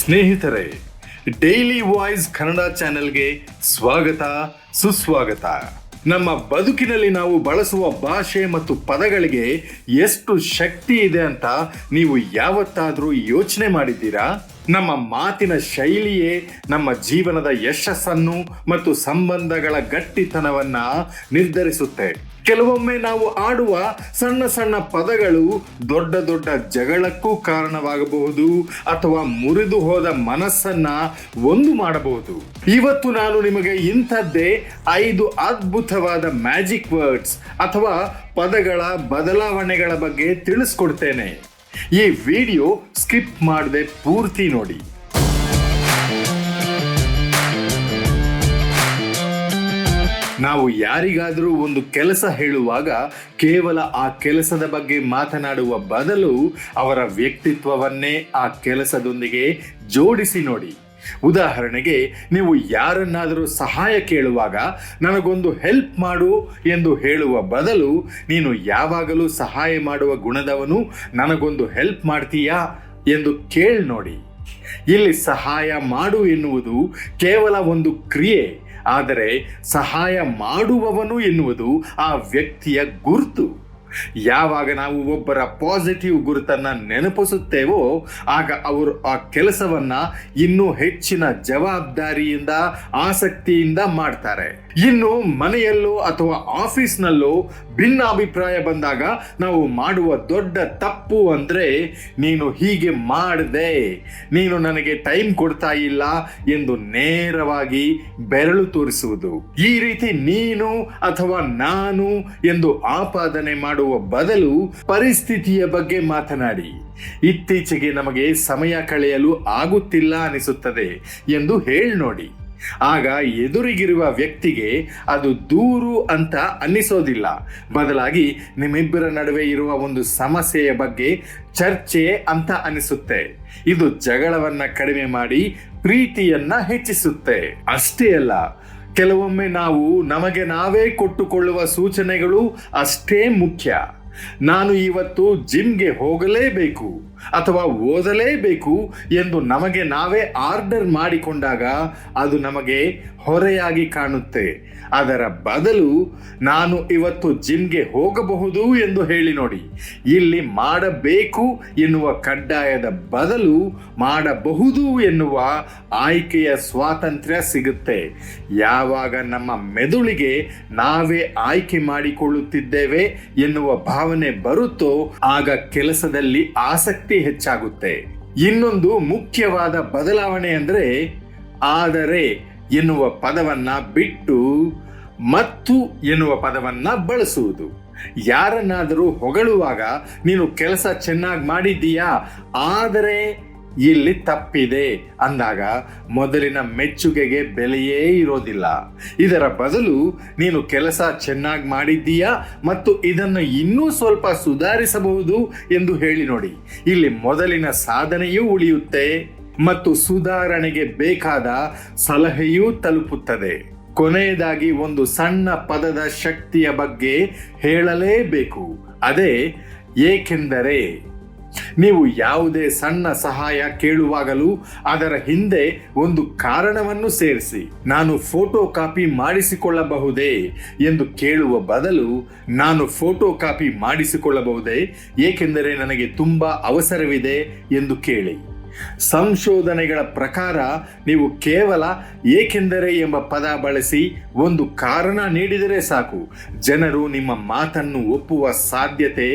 ಸ್ನೇಹಿತರೆ, daily voice Kannada ಚಾನೆಲ್ಗೆ ಸ್ವಾಗತ ಸುಸ್ವಾಗತ. ನಮ್ಮ ಬದುಕಿನಲ್ಲಿ ನಾವು ಬಳಸುವ ಭಾಷೆ ಮತ್ತು ಪದಗಳಿಗೆ ಎಷ್ಟು ಶಕ್ತಿ ಇದೆ ಅಂತ ನೀವು ಯಾವತ್ತಾದರೂ ಯೋಚನೆ ಮಾಡಿದ್ದೀರಾ? ನಮ್ಮ ಮಾತಿನ ಶೈಲಿಯೇ ನಮ್ಮ ಜೀವನದ ಯಶಸ್ಸನ್ನು ಮತ್ತು ಸಂಬಂಧಗಳ ಗಟ್ಟಿತನವನ್ನ ನಿರ್ಧರಿಸುತ್ತೆ. ಕೆಲವೊಮ್ಮೆ ನಾವು ಆಡುವ ಸಣ್ಣ ಸಣ್ಣ ಪದಗಳು ದೊಡ್ಡ ದೊಡ್ಡ ಜಗಳಕ್ಕೂ ಕಾರಣವಾಗಬಹುದು ಅಥವಾ ಮುರಿದು ಹೋದ ಮನಸ್ಸನ್ನ ಒಂದು ಮಾಡಬಹುದು. ಇವತ್ತು ನಾನು ನಿಮಗೆ ಇಂಥದ್ದೇ 5 ಅದ್ಭುತವಾದ ಮ್ಯಾಜಿಕ್ ವರ್ಡ್ಸ್ ಅಥವಾ ಪದಗಳ ಬದಲಾವಣೆಗಳ ಬಗ್ಗೆ ತಿಳಿಸ್ಕೊಡ್ತೇನೆ. ಈ ವಿಡಿಯೋ ಸ್ಕಿಪ್ ಮಾಡದೆ ಪೂರ್ತಿ ನೋಡಿ. ನಾವು ಯಾರಿಗಾದರೂ ಒಂದು ಕೆಲಸ ಹೇಳುವಾಗ ಕೇವಲ ಆ ಕೆಲಸದ ಬಗ್ಗೆ ಮಾತನಾಡುವ ಬದಲು ಅವರ ವ್ಯಕ್ತಿತ್ವವನ್ನೇ ಆ ಕೆಲಸದೊಂದಿಗೆ ಜೋಡಿಸಿ ನೋಡಿ. ಉದಾಹರಣೆಗೆ, ನೀವು ಯಾರನ್ನಾದರೂ ಸಹಾಯ ಕೇಳುವಾಗ ನನಗೊಂದು ಹೆಲ್ಪ್ ಮಾಡು ಎಂದು ಹೇಳುವ ಬದಲು ನೀನು ಯಾವಾಗಲೂ ಸಹಾಯ ಮಾಡುವ ಗುಣದವನು, ನನಗೊಂದು ಹೆಲ್ಪ್ ಮಾಡ್ತೀಯಾ ಎಂದು ಕೇಳಿ ನೋಡಿ. ಇಲ್ಲಿ ಸಹಾಯ ಮಾಡು ಎನ್ನುವುದು ಕೇವಲ ಒಂದು ಕ್ರಿಯೆ, ಆದರೆ ಸಹಾಯ ಮಾಡುವವನು ಎನ್ನುವುದು ಆ ವ್ಯಕ್ತಿಯ ಗುರುತು. ಯಾವಾಗ ನಾವು ಒಬ್ಬರ ಪಾಸಿಟಿವ್ ಗುರುತನ್ನ ನೆನಪಿಸುತ್ತೇವೋ ಆಗ ಅವರು ಆ ಕೆಲಸವನ್ನ ಇನ್ನೂ ಹೆಚ್ಚಿನ ಜವಾಬ್ದಾರಿಯಿಂದ ಆಸಕ್ತಿಯಿಂದ ಮಾಡ್ತಾರೆ. ಇನ್ನು ಮನೆಯಲ್ಲೋ ಅಥವಾ ಆಫೀಸ್ನಲ್ಲೋ ಭಿನ್ನಾಭಿಪ್ರಾಯ ಬಂದಾಗ ನಾವು ಮಾಡುವ ದೊಡ್ಡ ತಪ್ಪು ಅಂದ್ರೆ, ನೀನು ಹೀಗೆ ಮಾಡಿದೆ, ನೀನು ನನಗೆ ಟೈಮ್ ಕೊಡ್ತಾ ಇಲ್ಲ ಎಂದು ನೇರವಾಗಿ ಬೆರಳು ತೋರಿಸುವುದು. ಈ ರೀತಿ ನೀನು ಅಥವಾ ನಾನು ಎಂದು ಆಪಾದನೆ ಮಾಡುವ ಬದಲು ಪರಿಸ್ಥಿತಿಯ ಬಗ್ಗೆ ಮಾತನಾಡಿ, ಇತ್ತೀಚೆಗೆ ನಮಗೆ ಸಮಯ ಕಳೆಯಲು ಆಗುತ್ತಿಲ್ಲ ಅನಿಸುತ್ತದೆ ಎಂದು ಹೇಳಿ ನೋಡಿ. ಆಗ ಎದುರಿಗಿರುವ ವ್ಯಕ್ತಿಗೆ ಅದು ದೂರು ಅಂತ ಅನ್ನಿಸೋದಿಲ್ಲ, ಬದಲಾಗಿ ನಿಮ್ಮಿಬ್ಬರ ನಡುವೆ ಇರುವ ಒಂದು ಸಮಸ್ಯೆಯ ಬಗ್ಗೆ ಚರ್ಚೆ ಅಂತ ಅನಿಸುತ್ತೆ. ಇದು ಜಗಳವನ್ನ ಕಡಿಮೆ ಮಾಡಿ ಪ್ರೀತಿಯನ್ನ ಹೆಚ್ಚಿಸುತ್ತೆ. ಅಷ್ಟೇ ಅಲ್ಲ, ಕೆಲವೊಮ್ಮೆ ನಾವು ನಮಗೆ ನಾವೇ ಕೊಟ್ಟುಕೊಳ್ಳುವ ಸೂಚನೆಗಳು ಅಷ್ಟೇ ಮುಖ್ಯ. ನಾನು ಇವತ್ತು ಜಿಮ್ಗೆ ಹೋಗಲೇಬೇಕು ಅಥವಾ ಓದಲೇಬೇಕು ಎಂದು ನಮಗೆ ನಾವೇ ಆರ್ಡರ್ ಮಾಡಿಕೊಂಡಾಗ ಅದು ನಮಗೆ ಹೊರೆಯಾಗಿ ಕಾಣುತ್ತೆ. ಅದರ ಬದಲು ನಾನು ಇವತ್ತು ಜಿಮ್ಗೆ ಹೋಗಬಹುದು ಎಂದು ಹೇಳಿ ನೋಡಿ. ಇಲ್ಲಿ ಮಾಡಬೇಕು ಎನ್ನುವ ಕಡ್ಡಾಯದ ಬದಲು ಮಾಡಬಹುದು ಎನ್ನುವ ಆಯ್ಕೆಯ ಸ್ವಾತಂತ್ರ್ಯ ಸಿಗುತ್ತೆ. ಯಾವಾಗ ನಮ್ಮ ಮೆದುಳಿಗೆ ನಾವೇ ಆಯ್ಕೆ ಮಾಡಿಕೊಳ್ಳುತ್ತಿದ್ದೇವೆ ಎನ್ನುವ ಭಾವನೆ ಬರುತ್ತೋ ಆಗ ಕೆಲಸದಲ್ಲಿ ಆಸಕ್ತಿ ಹೆಚ್ಚಾಗುತ್ತೆ. ಇನ್ನೊಂದು ಮುಖ್ಯವಾದ ಬದಲಾವಣೆ ಅಂದ್ರೆ, ಆದರೆ ಎನ್ನುವ ಪದವನ್ನ ಬಿಟ್ಟು ಮತ್ತು ಎನ್ನುವ ಪದವನ್ನ ಬಳಸುವುದು. ಯಾರನ್ನಾದರೂ ಹೊಗಳುವಾಗ ನೀನು ಕೆಲಸ ಚೆನ್ನಾಗಿ ಮಾಡಿದ್ದೀಯಾ, ಆದರೆ ಇಲ್ಲಿ ತಪ್ಪಿದೆ ಅಂದಾಗ ಮೊದಲಿನ ಮೆಚ್ಚುಗೆಗೆ ಬೆಲೆಯೇ ಇರೋದಿಲ್ಲ. ಇದರ ಬದಲು ನೀನು ಕೆಲಸ ಚೆನ್ನಾಗಿ ಮಾಡಿದ್ದೀಯಾ ಮತ್ತು ಇದನ್ನು ಇನ್ನೂ ಸ್ವಲ್ಪ ಸುಧಾರಿಸಬಹುದು ಎಂದು ಹೇಳಿ ನೋಡಿ. ಇಲ್ಲಿ ಮೊದಲಿನ ಸಾಧನೆಯೂ ಉಳಿಯುತ್ತೆ ಮತ್ತು ಸುಧಾರಣೆಗೆ ಬೇಕಾದ ಸಲಹೆಯೂ ತಲುಪುತ್ತದೆ. ಕೊನೆಯದಾಗಿ ಒಂದು ಸಣ್ಣ ಪದದ ಶಕ್ತಿಯ ಬಗ್ಗೆ ಹೇಳಲೇಬೇಕು. ಅದೇ ಏಕೆಂದರೆ. ನೀವು ಯಾವುದೇ ಸಣ್ಣ ಸಹಾಯ ಕೇಳುವಾಗಲೂ ಅದರ ಹಿಂದೆ ಒಂದು ಕಾರಣವನ್ನು ಸೇರಿಸಿ. ನಾನು ಫೋಟೋ ಕಾಪಿ ಮಾಡಿಸಿಕೊಳ್ಳಬಹುದೇ ಎಂದು ಕೇಳುವ ಬದಲು, ನಾನು ಫೋಟೋ ಕಾಪಿ ಮಾಡಿಸಿಕೊಳ್ಳಬಹುದೇ ಏಕೆಂದರೆ ನನಗೆ ತುಂಬಾ ಅವಸರವಿದೆ ಎಂದು ಕೇಳಿ. ಸಂಶೋಧನೆಗಳ ಪ್ರಕಾರ ನೀವು ಕೇವಲ ಏಕೆಂದರೆ ಎಂಬ ಪದ ಬಳಸಿ ಒಂದು ಕಾರಣ ನೀಡಿದರೆ ಸಾಕು, ಜನರು ನಿಮ್ಮ ಮಾತನ್ನು ಒಪ್ಪುವ ಸಾಧ್ಯತೆ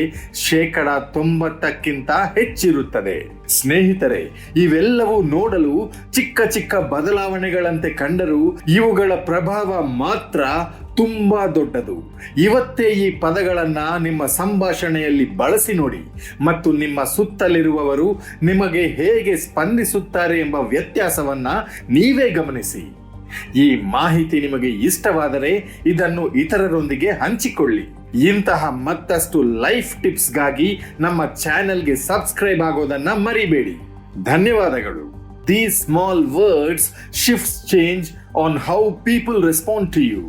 90% ಹೆಚ್ಚಿರುತ್ತದೆ. ಸ್ನೇಹಿತರೆ, ಇವೆಲ್ಲವೂ ನೋಡಲು ಚಿಕ್ಕ ಚಿಕ್ಕ ಬದಲಾವಣೆಗಳಂತೆ ಕಂಡರೂ ಇವುಗಳ ಪ್ರಭಾವ ಮಾತ್ರ ತುಂಬಾ ದೊಡ್ಡದು. ಇವತ್ತೇ ಈ ಪದಗಳನ್ನ ನಿಮ್ಮ ಸಂಭಾಷಣೆಯಲ್ಲಿ ಬಳಸಿ ನೋಡಿ ಮತ್ತು ನಿಮ್ಮ ಸುತ್ತಲಿರುವವರು ನಿಮಗೆ ಹೇಗೆ ಸ್ಪಂದಿಸುತ್ತಾರೆ ಎಂಬ ವ್ಯತ್ಯಾಸವನ್ನ ನೀವೇ ಗಮನಿಸಿ. ಈ ಮಾಹಿತಿ ನಿಮಗೆ ಇಷ್ಟವಾದರೆ ಇದನ್ನು ಇತರರೊಂದಿಗೆ ಹಂಚಿಕೊಳ್ಳಿ. ಇಂತಹ ಮತ್ತಷ್ಟು ಲೈಫ್ ಟಿಪ್ಸ್ಗಾಗಿ ನಮ್ಮ ಚಾನೆಲ್ಗೆ ಸಬ್ಸ್ಕ್ರೈಬ್ ಆಗೋದನ್ನ ಮರಿಬೇಡಿ. ಧನ್ಯವಾದಗಳು. These small words shifts change on how people respond to you.